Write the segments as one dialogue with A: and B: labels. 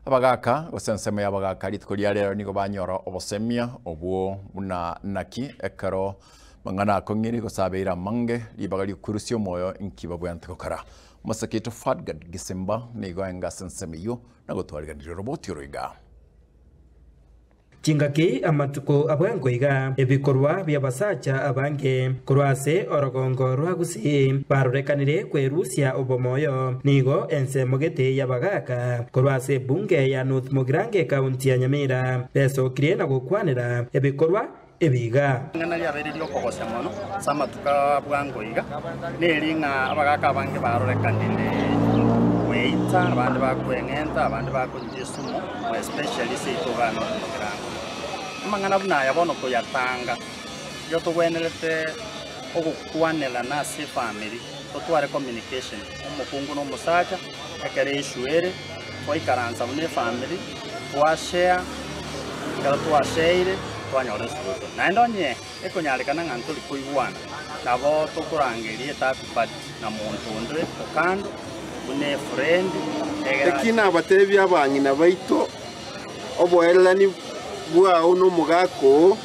A: abagaka osenseme abagaka litkolia lero niko banyoro obosemia obwo buna naki ekaro mangana kongiri ko sabeira mange libagali kurusio moyo inkiba bwantko kara masakito fadgad gisemba nigo enga senseme yo nagotwarga ndi roboti roiga
B: Chingaki amatuko abwangoiga ebikorwa byabasacha abange kurwase orogongo rwagusi barurekanire kwerusia obomoyo nigo ensemogete yabagaka kurwase bunge ya North Mugirange County ya Nyamira besokire na gukwanira ebikorwa ebiga
C: ngana lyaberirio kogosya mono samatuka bwangoiga neringa abagaka abange barurekanire weita abandi bakwengenta abandi bakunjisumo especially seitogano Mugirange mangana buna yabono ko yatanga yo tugwenerete okukwanela na se family to tware communication umukungu no musacha ekere ishuere foi karanza mune family twa share kala twa share twanyore suzo na ndonye ekonyalekana nganto likuigwana nabo tukurangerie tatu part na muntu ndwe okando une friend
D: ekina abatebi abanyina baito oboelani bwa uno mugako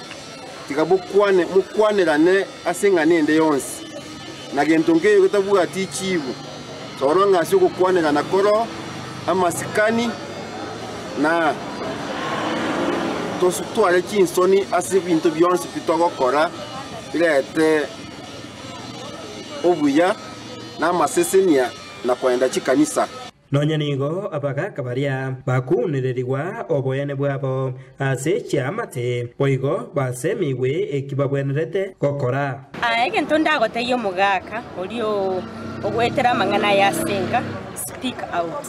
D: tikabukwane mukwanerane asengane ende yonsi nagentonge kutabuga tichibu soronga syo kukwanera na koro amasikani na tosutwale chinsoni asibintu byonsi bitogokora bilete obuya na masesenia na kwenda chikanisa
B: Nonya nigo abagaka baria bakuniririwa oboyene bwabo ase chiamate boigo basemiwe ekibabwenerete gokora
E: egento ndagote yo mugaka olio ogwetera mangana ya senga speak out.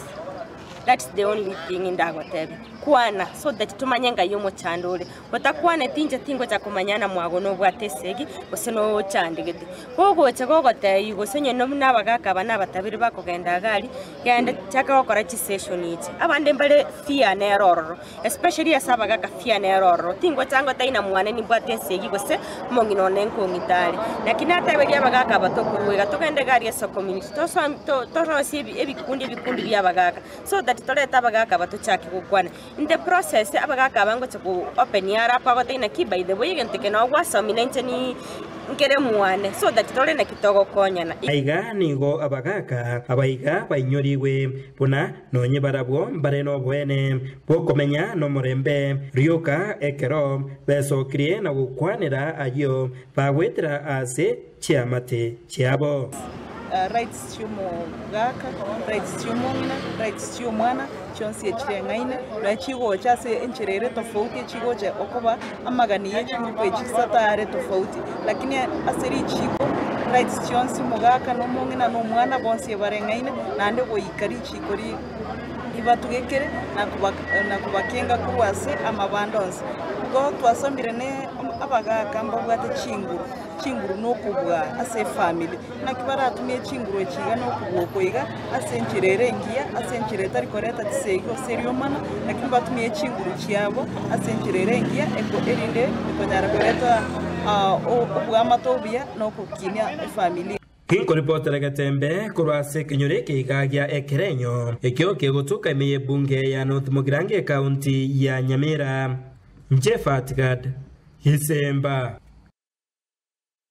E: That's the only thing ndagote kwana so that tumanyenga yo mochandole botakwane tinje tingo cha kumanyana mwago no bwatesegi oseno chandigete kogo chagogote yugo senye no nabagaka bana batabiri bakogenda gali yanda chaka okora chi session iti abande mbale fear na error especially asabagaka fear na error tingo chango taina mwane ni bwatesegi gose mongino nenko ngitali lakini atabege abagaka batokuruga tokende gali so community to rosibi ebikundi byabagaka so that toleta abagaka batochaki kugwana in the process abagaka abango to open yara pa ina ki by the way gente que no wasa minente ni ngere muane so that tole na kitogo konyana
B: aiga nigo abagaka abaiga bainyoriwe puna nonye barabwo bare no bwene bokomenya no murembe rioka ekero beso krie na gukwanira ayo bagwetera ase chiamate chiabo
F: rights chumo gaka rights chumona rights chumwana chonsi echirengaine na chigo chase encherere tofauti chigo cha okoba amaganiye chimwe chisatare tofauti lakini aseri chigo rights chonsi mugaka no mongina no mwana bonsi barengaine nande boyikari chikori ibatugekere na kubakenga kuwase amabandons go twasomire ne abagaka mbabwate chinguru no kubwa ase family nakibara tumye chinguru echiga no kubwokoiga asencherere ngia asenchereta rikoreta tisego serio mana nakimba tumye chinguru chiabo asencherere ngia eko erinde ekonyara koreta obwa tobia no kukinya family
B: Kinko reporter gatembe kurwase kinyoreke igagya ekerenyo ekyo kegotuka imeye bunge ya North Mugirange County ya Nyamira Jeff Atgad Hisemba